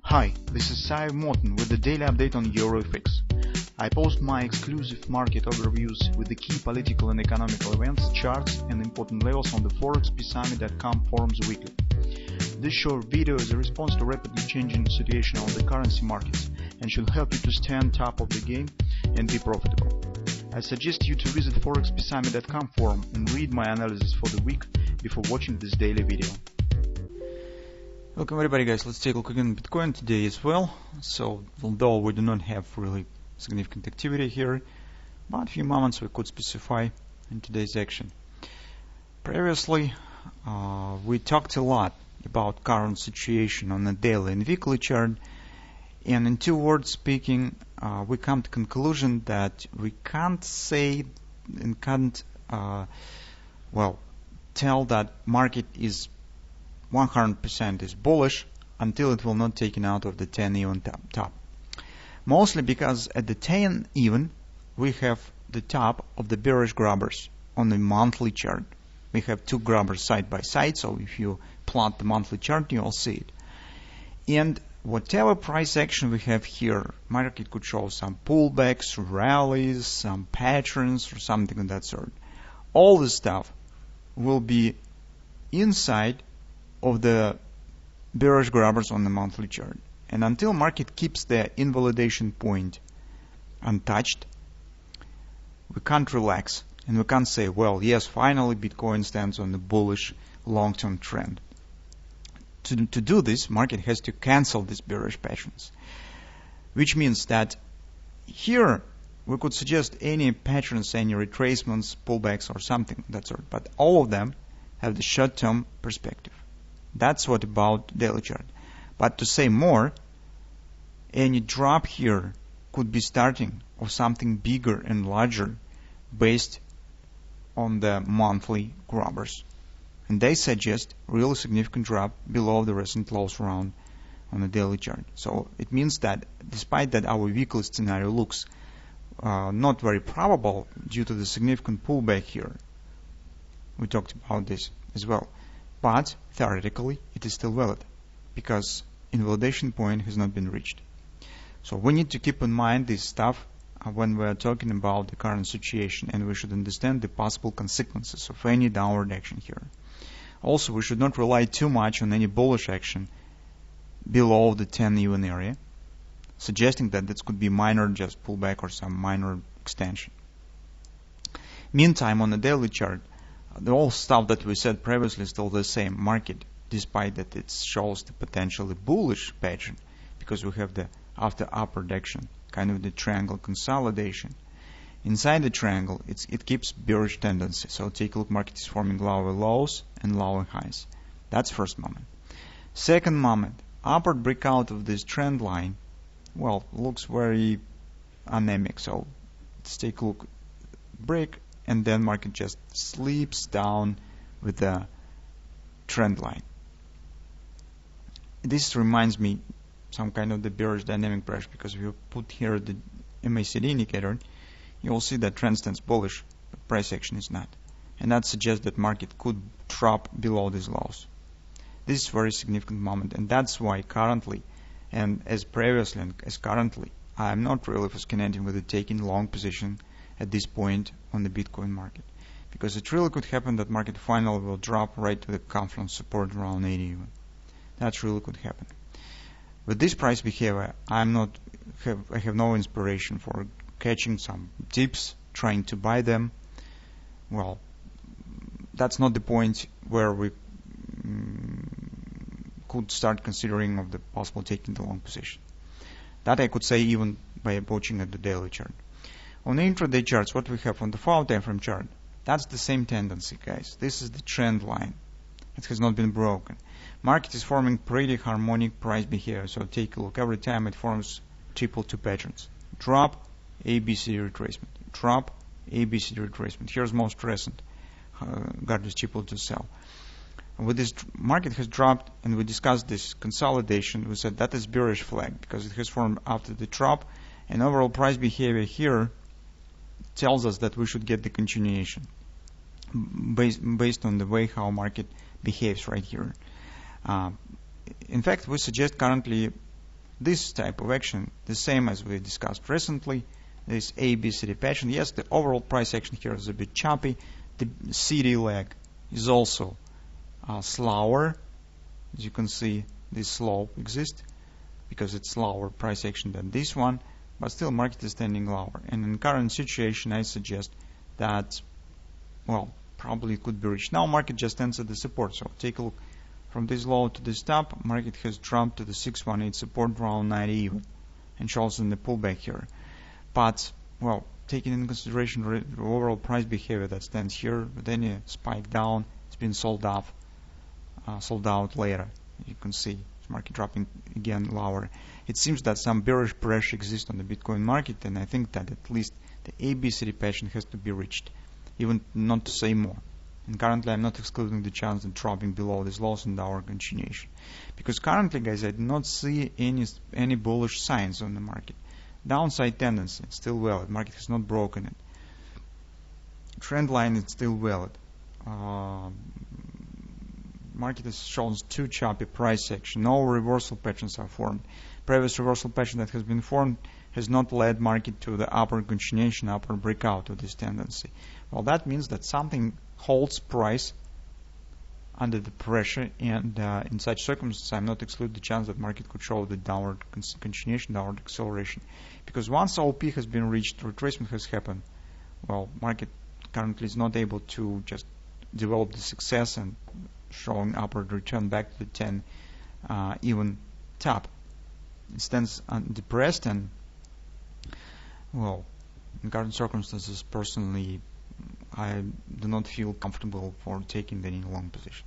Hi, this is Sive Morten with the daily update on EuroFX. I post my exclusive market overviews with the key political and economical events, charts and important levels on the ForexPeaceArmy.com forums weekly. This short video is a response to rapidly changing situation on the currency markets and should help you to stay on top of the game and be profitable. I suggest you to visit ForexPeaceArmy.com forum and read my analysis for the week before watching this daily video. Welcome everybody, guys. Let's take a look again at Bitcoin today as well. So although we do not have really significant activity here, but a few moments we could specify in today's action. Previously we talked a lot about current situation on the daily and weekly chart, and in two words speaking, we come to conclusion that we can't say and can't tell that market is 100% is bullish until it will not taken out of the 10 even top. Mostly because at the 10 even we have the top of the bearish grabbers on the monthly chart. We have two grabbers side by side, so if you plot the monthly chart you'll see it. And whatever price action we have here, market could show some pullbacks, rallies, some patterns or something of that sort. All this stuff will be inside of the bearish grabbers on the monthly chart. And until market keeps the invalidation point untouched, we can't relax and we can't say, well, yes, finally Bitcoin stands on the bullish long-term trend. To do this, market has to cancel these bearish patterns, which means that here we could suggest any patterns, any retracements, pullbacks or something of that sort, but all of them have the short-term perspective. That's what about daily chart. But to say more, any drop here could be starting of something bigger and larger based on the monthly grabbers. And they suggest really significant drop below the recent lows round on the daily chart. So it means that despite that our weekly scenario looks not very probable due to the significant pullback here, we talked about this as well. But theoretically, it is still valid because invalidation point has not been reached. So we need to keep in mind this stuff when we are talking about the current situation, and we should understand the possible consequences of any downward action here. Also, we should not rely too much on any bullish action below the 10 even area, suggesting that this could be minor just pullback or some minor extension. Meantime, on the daily chart, the whole stuff that we said previously is still the same. Market, despite that it shows the potentially bullish pattern, because we have the after upward action, kind of the triangle consolidation. Inside the triangle, it keeps bearish tendency. So take a look, market is forming lower lows and lower highs. That's first moment. Second moment, upward breakout of this trend line, well, looks very anemic. So let's take a look, break, and then market just slips down with the trend line. This reminds me some kind of the bearish dynamic pressure, because if you put here the MACD indicator, you will see that trend stands bullish, but price action is not. And that suggests that market could drop below these lows. This is a very significant moment, and that's why currently, and as previously and as currently, I am not really fascinated with the taking long position at this point on the Bitcoin market, because it really could happen that market finally will drop right to the confluence support around 80 even. That really could happen. With this price behavior, I have no inspiration for catching some dips, trying to buy them. Well, that's not the point where we could start considering of the possible taking the long position. That I could say even by watching at the daily chart. On the intraday charts, what we have on the 4-hour time frame chart, that's the same tendency, guys. This is the trend line. It has not been broken. Market is forming pretty harmonic price behavior. So take a look. Every time it forms triple two patterns. Drop, ABC retracement. Drop, ABC retracement. Here's most recent. Got this triple to sell. With this market has dropped, and we discussed this consolidation. We said that is bearish flag because it has formed after the drop, and overall price behavior here tells us that we should get the continuation based on the way how market behaves right here. In fact, we suggest currently this type of action, the same as we discussed recently, this ABCD pattern. Yes, the overall price action here is a bit choppy. The CD leg is also slower. As you can see, this slope exists because it's slower price action than this one, but still market is standing lower. And in current situation, I suggest that, well, probably it could be reached. Now market just stands at the support. So take a look from this low to this top. Market has jumped to the 618 support around 90 even, and shows in the pullback here. But, well, taking into consideration the overall price behavior that stands here, with any spike down, it's been sold out later. You can see market dropping again lower. It seems that some bearish pressure exists on the Bitcoin market, and I think that at least the ABCD pattern has to be reached, even not to say more. And currently I'm not excluding the chance of dropping below this loss and our continuation, because currently, guys, I do not see any bullish signs on the market. Downside tendency is still valid. Market has not broken it. Trend line is still valid. Market has shown too choppy price action. No reversal patterns are formed. Previous reversal pattern that has been formed has not led market to the upper continuation, upper breakout of this tendency. Well, that means that something holds price under the pressure, and in such circumstances, I'm not exclude the chance that market could show the downward continuation, downward acceleration. Because once OP has been reached, retracement has happened. Well, market currently is not able to just develop the success and showing upward return back to the 10 even top. It stands depressed, and, well, in current circumstances, personally, I do not feel comfortable for taking any long position.